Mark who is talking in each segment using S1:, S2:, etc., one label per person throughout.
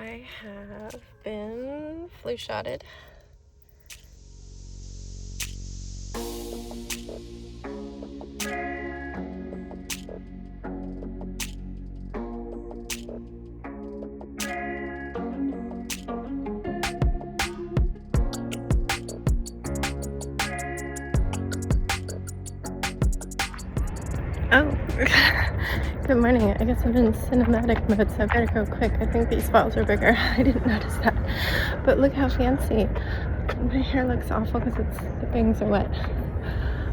S1: I have been flu shotted. Oh, good morning. I guess I'm in cinematic mode, so I better go quick. I think these files are bigger. I didn't notice that. But look how fancy. My hair looks awful because the bangs are wet.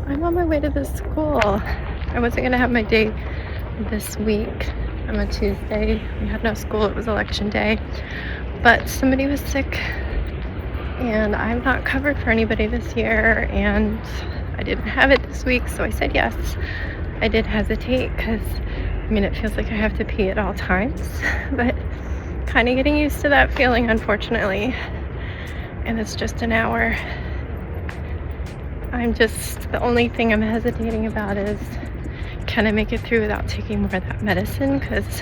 S1: I'm on my way to the school. I wasn't going to have my day this week. On a Tuesday. We had no school. It was election day. But somebody was sick, and I'm not covered for anybody this year, and I didn't have it this week, so I said yes. I did hesitate because, it feels like I have to pee at all times, but kind of getting used to that feeling, unfortunately. And it's just an hour. The only thing I'm hesitating about is, can I make it through without taking more of that medicine? Because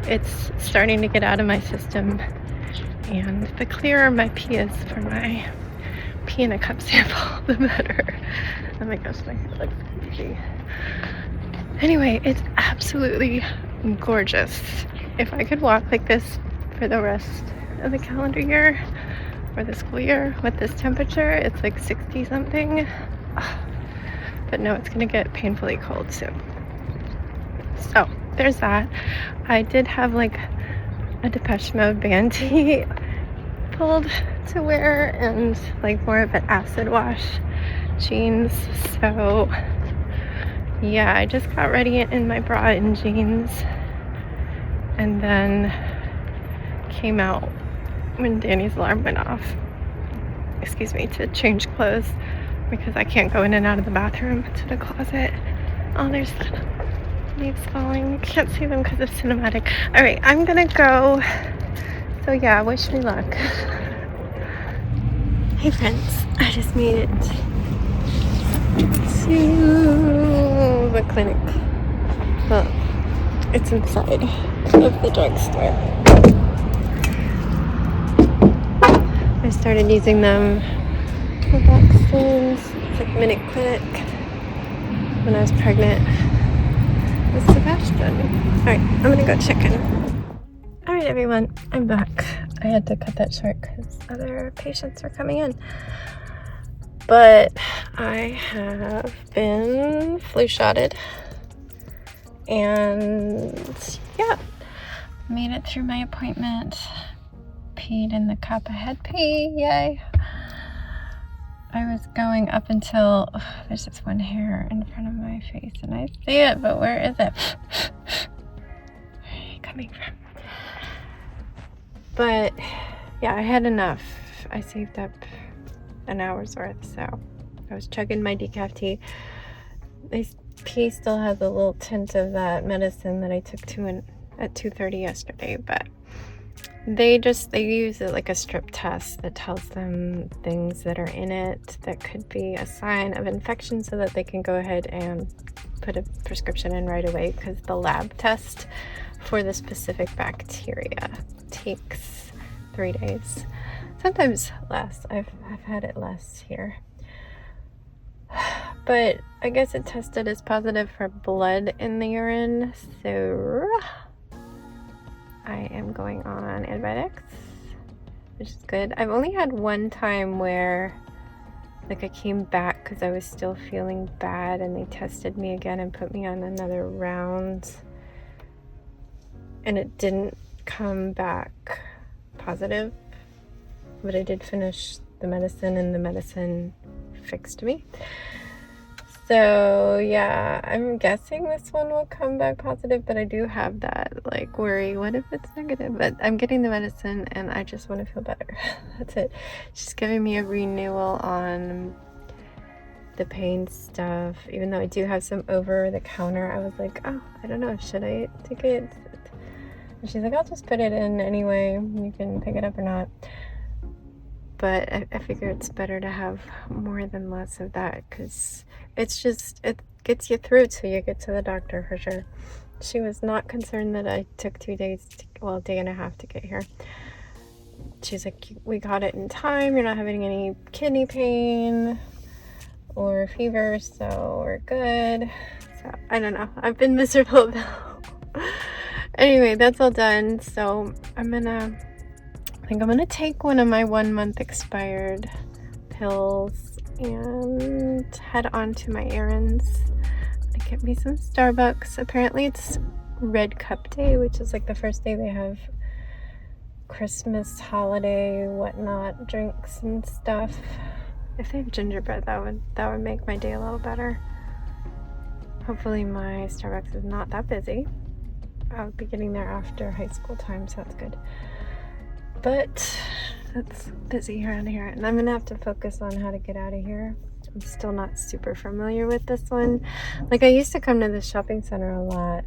S1: it's starting to get out of my system. And the clearer my pee is for my pee in a cup sample, the better. Oh my gosh, my hair looks crazy. Anyway, it's absolutely gorgeous. If I could walk like this for the rest of the calendar year or the school year with this temperature, it's like 60 something. But no, it's gonna get painfully cold soon. So there's that. I did have like a Depeche Mode band tee pulled to wear and like more of an acid wash jeans. So yeah, I just got ready in my bra and jeans and then came out when Danny's alarm went off. To change clothes because I can't go in and out of the bathroom to the closet. Oh, there's leaves falling. You can't see them because it's cinematic. All right, I'm gonna go. So yeah, wish me luck. Hey friends, I just made it to the clinic. Well, it's inside of the drugstore. I started using them for vaccines. It's like Minute Clinic when I was pregnant with Sebastian. Alright, I'm gonna go check in. Alright everyone, I'm back. I had to cut that short because other patients are coming in. But I have been flu shotted. And yeah, made it through my appointment. Peed in the cup. I had pee, yay. I was going up until, there's this one hair in front of my face and I see it, but where is it? Where are you coming from? But yeah, I had enough. I saved up an hour's worth, so I was chugging my decaf tea. This pee still has a little tint of that medicine that I took at 2:30 yesterday, but they use it like a strip test that tells them things that are in it that could be a sign of infection so that they can go ahead and put a prescription in right away, because the lab test for the specific bacteria takes 3 days, sometimes less. I've had it less here, but I guess it tested as positive for blood in the urine, so I am going on antibiotics, which is good. I've only had one time where like I came back because I was still feeling bad and they tested me again and put me on another round, and it didn't come back positive, but I did finish the medicine and the medicine fixed me. So yeah, I'm guessing this one will come back positive, but I do have that like worry, what if it's negative? But I'm getting the medicine and I just want to feel better. That's it. She's giving me a renewal on the pain stuff, even though I do have some over the counter. I was like, oh, I don't know, should I take it? And she's like, I'll just put it in anyway, you can pick it up or not. But I figure it's better to have more than less of that, because it gets you through till you get to the doctor for sure. She was not concerned that I took 2 days, day and a half to get here. she's like, we got it in time, you're not having any kidney pain or fever, so we're good. So I don't know, I've been miserable though. Anyway, that's all done, so I think I'm gonna take one of my 1 month expired pills and head on to my errands and get me some Starbucks. Apparently it's Red Cup Day, which is like the first day they have Christmas holiday whatnot drinks and stuff. If they have gingerbread, that would make my day a little better. Hopefully my Starbucks is not that busy. I'll be getting there after high school time, so that's good. But it's busy around here, and I'm gonna have to focus on how to get out of here. I'm still not super familiar with this one. Like, I used to come to this shopping center a lot,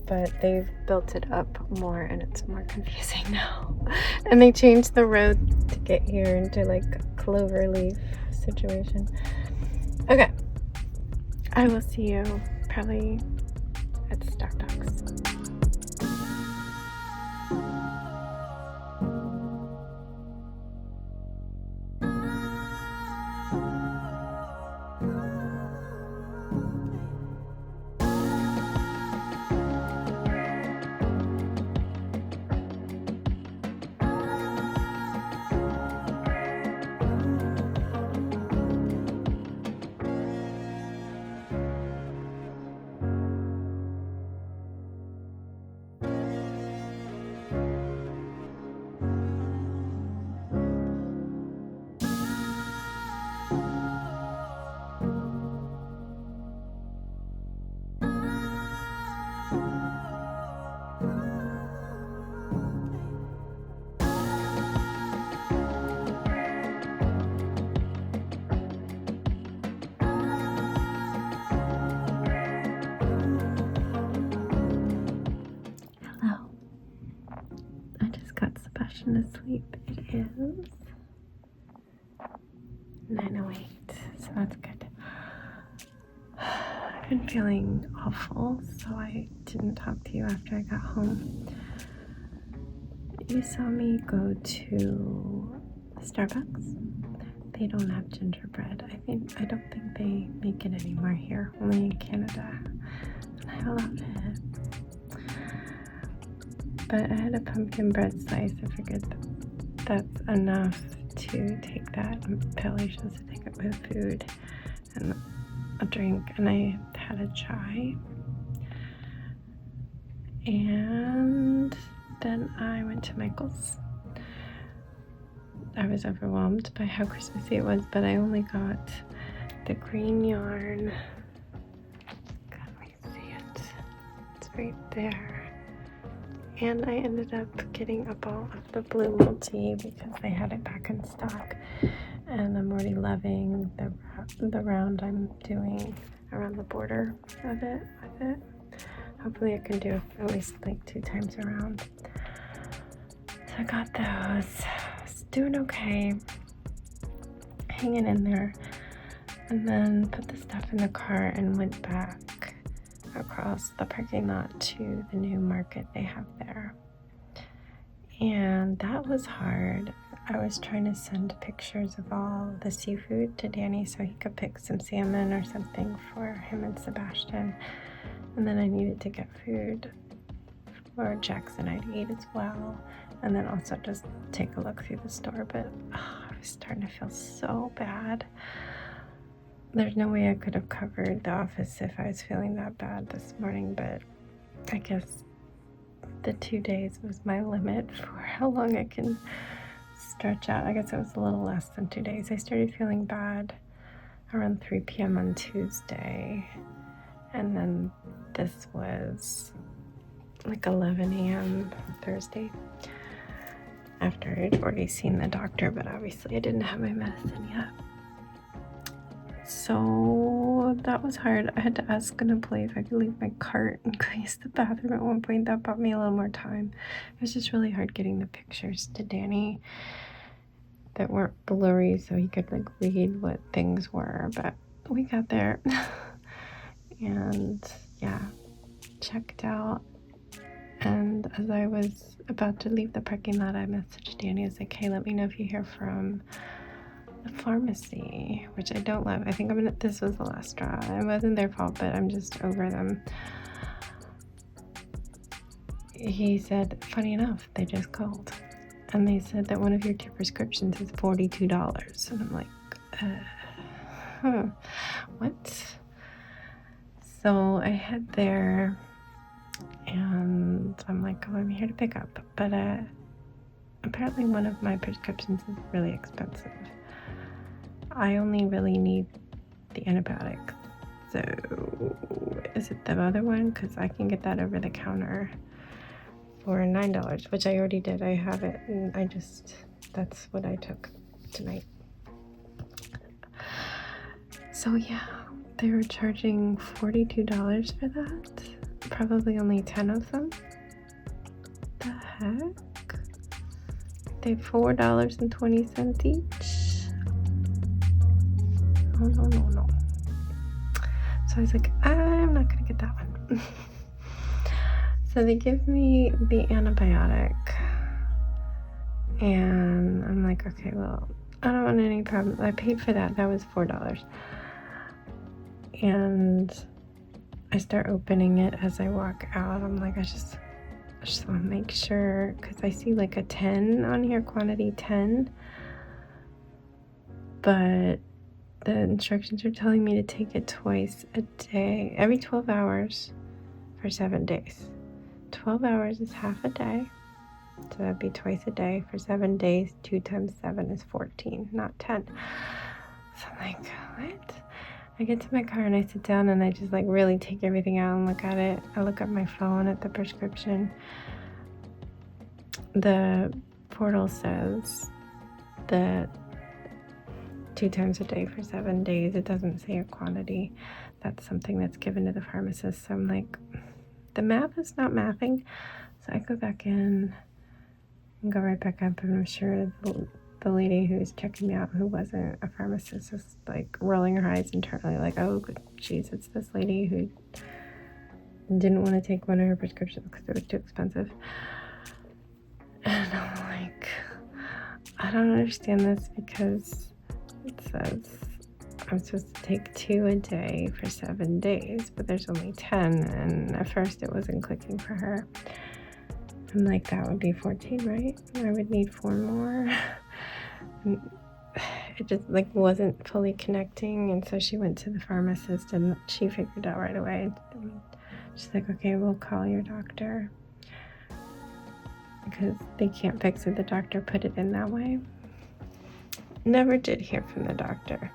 S1: but they've built it up more and it's more confusing now. And they changed the road to get here into like a cloverleaf situation. Okay, I will see you probably at Starbucks. Asleep. It is 9:08, so that's good. I've been feeling awful, so I didn't talk to you after I got home. You saw me go to Starbucks. They don't have gingerbread. I don't think they make it anymore here, only in Canada. And I love it. But I had a pumpkin bread slice. I figured that's enough to take that. Apparently you're supposed to take it with food and a drink. And I had a chai. And then I went to Michael's. I was overwhelmed by how Christmassy it was, but I only got the green yarn. Let me see it. It's right there. And I ended up getting a ball of the blue multi because they had it back in stock. And I'm already loving the round I'm doing around the border of it with it. Hopefully I can do at least like 2 times around. So I got those. I was doing okay. Hanging in there. And then put the stuff in the car and went back across the parking lot to the new market they have there. And that was hard. I was trying to send pictures of all the seafood to Danny so he could pick some salmon or something for him and Sebastian. And then I needed to get food for Jackson and I to eat as well. And then also just take a look through the store. But I was starting to feel so bad. There's no way I could have covered the office if I was feeling that bad this morning, but I guess the 2 days was my limit for how long I can stretch out. I guess it was a little less than 2 days. I started feeling bad around 3 p.m. on Tuesday, and then this was like 11 a.m. Thursday after I'd already seen the doctor, but obviously I didn't have my medicine yet. So that was hard. I had to ask an employee if I could leave my cart and go use the bathroom at one point. That bought me a little more time. It was just really hard getting the pictures to Danny that weren't blurry so he could like read what things were, but we got there. And yeah, checked out And as I was about to leave the parking lot, I messaged Danny. I was like, hey, let me know if you hear from the pharmacy, which I don't love. I think this was the last straw. It wasn't their fault, but I'm just over them. He said, funny enough, they just called. And they said that one of your 2 prescriptions is $42. And I'm like, what? So I head there and I'm like, oh, I'm here to pick up. But apparently one of my prescriptions is really expensive. I only really need the antibiotic. So is it the other one? Because I can get that over the counter for $9, which I already did. I have it, and that's what I took tonight. So yeah, they were charging $42 for that. Probably only 10 of them. The heck? They $4.20 each. Oh no. So I was like, I'm not gonna get that one. So they give me the antibiotic, and I'm like, okay, well, I don't want any problems. I paid for that. That was $4. And I start opening it as I walk out. I'm like, I just want to make sure, because I see like a 10 on here, quantity 10. But the instructions are telling me to take it twice a day, every 12 hours for 7 days. 12 hours is half a day, so that'd be twice a day for 7 days. 2 times 7 is 14, not 10. So I'm like, what? I get to my car and I sit down and I just like really take everything out and look at it. I look at my phone at the prescription. The portal says that 2 times a day for 7 days. It doesn't say a quantity. That's something that's given to the pharmacist. So I'm like, the math is not mathing. So I go back in and go right back up, and I'm sure the lady who's checking me out, who wasn't a pharmacist, is like rolling her eyes internally, like, oh geez, it's this lady who didn't want to take one of her prescriptions because it was too expensive. And I'm like, I don't understand this, because it says I'm supposed to take 2 a day for 7 days, but there's only 10, and at first it wasn't clicking for her. I'm like, that would be 14, right? I would need 4 more. And it just like wasn't fully connecting, and so she went to the pharmacist and she figured out right away. She's like, okay, we'll call your doctor, because they can't fix it. The doctor put it in that way. Never did hear from the doctor.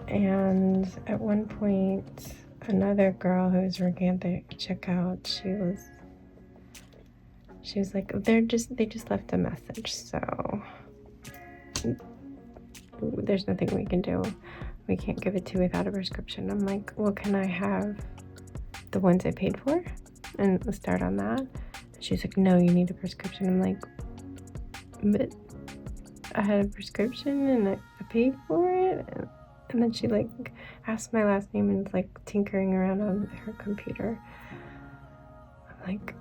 S1: And at one point, another girl who was working at the checkout, she was like, they just left a message, so there's nothing we can do. We can't give it to you without a prescription. I'm like, well, can I have the ones I paid for? And let's start on that. She's like, no, you need a prescription. I'm like, but I had a prescription and I paid for it. And then she like asked my last name and was like tinkering around on her computer. I'm like,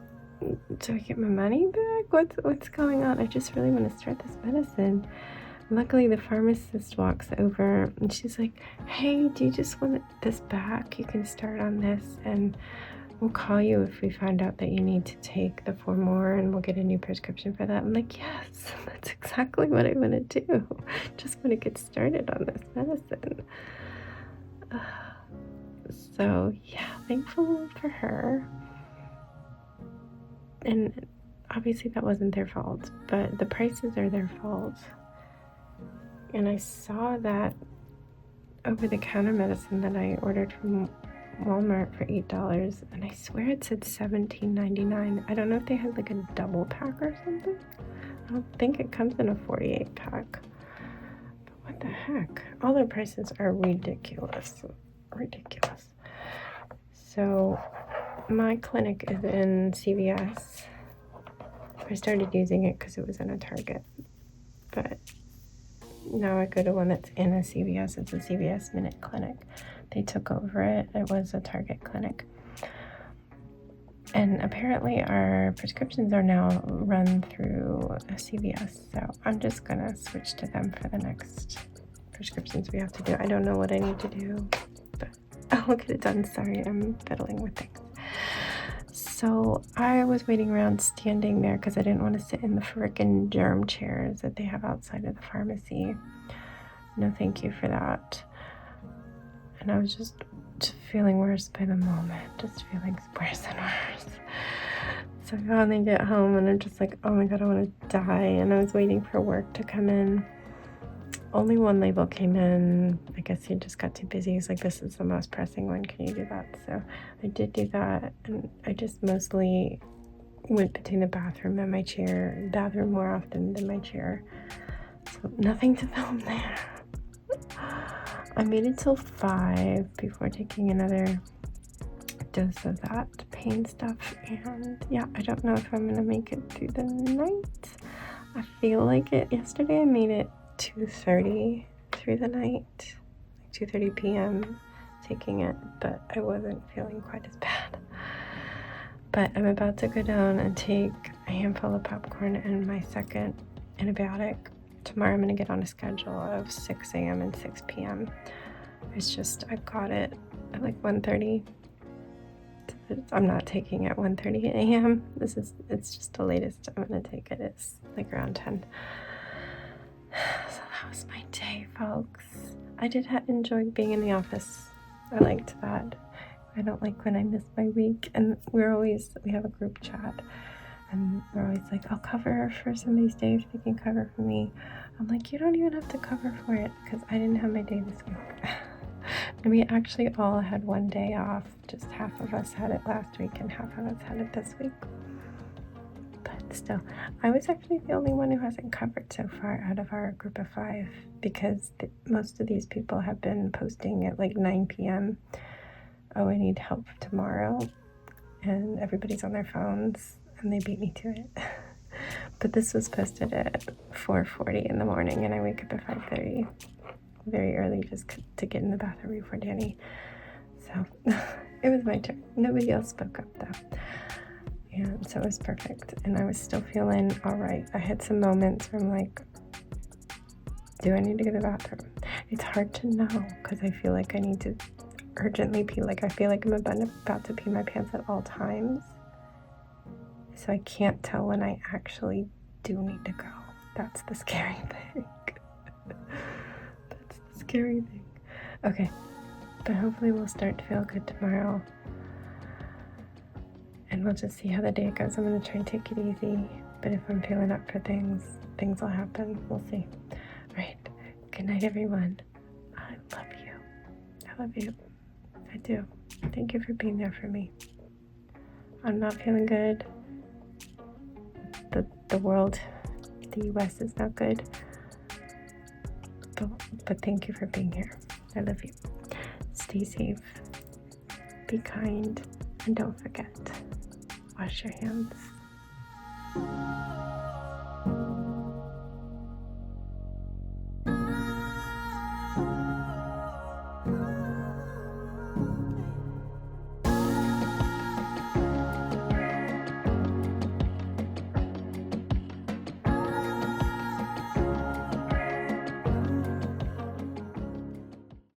S1: do I get my money back? What's going on? I just really want to start this medicine. Luckily, the pharmacist walks over and she's like, hey, do you just want this back? You can start on this and we'll call you if we find out that you need to take the 4 more, and we'll get a new prescription for that. I'm like, yes, that's exactly what I want to do. Just want to get started on this medicine. So yeah, thankful for her. And obviously that wasn't their fault, but the prices are their fault. And I saw that over-the-counter medicine that I ordered from Walmart for $8, and I swear it said $17.99. I don't know if they had like a double pack or something. I don't think it comes in a 48 pack. But what the heck? All their prices are ridiculous. So my clinic is in CVS. I started using it because it was in a Target, but now I go to one that's in a CVS. It's a CVS Minute Clinic. They took over it. It was a Target clinic. And apparently our prescriptions are now run through a CVS, so I'm just gonna switch to them for the next prescriptions we have to do. I don't know what I need to do, but I'll get it done. Sorry, I'm fiddling with things. So I was waiting around standing there because I didn't want to sit in the frickin' germ chairs that they have outside of the pharmacy. No thank you for that. And I was just feeling worse by the moment, just feeling worse and worse. So I finally get home and I'm just like, oh my god, I want to die. And I was waiting for work to come in. Only one label came in. I guess he just got too busy. He's like, this is the most pressing one. Can you do that? So I did do that. And I just mostly went between the bathroom and my chair. Bathroom more often than my chair. So nothing to film there. I made it till 5 before taking another dose of that pain stuff. And yeah, I don't know if I'm going to make it through the night. I feel like it. Yesterday I made it 2:30 through the night, like 2:30 p.m. taking it, but I wasn't feeling quite as bad. But I'm about to go down and take a handful of popcorn and my second antibiotic. Tomorrow I'm going to get on a schedule of 6 a.m. and 6 p.m. It's just, I've got it at like 1:30. I'm not taking it at 1:30 a.m. It's just the latest I'm going to take it. It's like around 10. So that was my day, folks. I did enjoy being in the office. I liked that. I don't like when I miss my week. And we have a group chat. And we're always like, I'll cover for somebody's day if they can cover for me. I'm like, you don't even have to cover for it because I didn't have my day this week. And we actually all had one day off. Just half of us had it last week and half of us had it this week. But still, I was actually the only one who hasn't covered so far out of our group of 5 because most of these people have been posting at like 9 p.m. Oh, I need help tomorrow. And everybody's on their phones and they beat me to it. But this was posted at 4:40 in the morning and I wake up at 5:30 very early just to get in the bathroom before Danny. So it was my turn. Nobody else spoke up though. And so it was perfect. And I was still feeling all right. I had some moments where I'm like, do I need to go to the bathroom? It's hard to know because I feel like I need to urgently pee. Like I feel like I'm about to pee my pants at all times. So I can't tell when I actually do need to go. That's the scary thing. That's the scary thing. Okay, but hopefully we'll start to feel good tomorrow. And we'll just see how the day goes. I'm going to try and take it easy. But if I'm feeling up for things will happen. We'll see. All right. Good night, everyone. I love you. I love you. I do. Thank you for being there for me. I'm not feeling good. The world, the U.S. is not good. But thank you for being here. I love you. Stay safe. Be kind. And don't forget, wash your hands.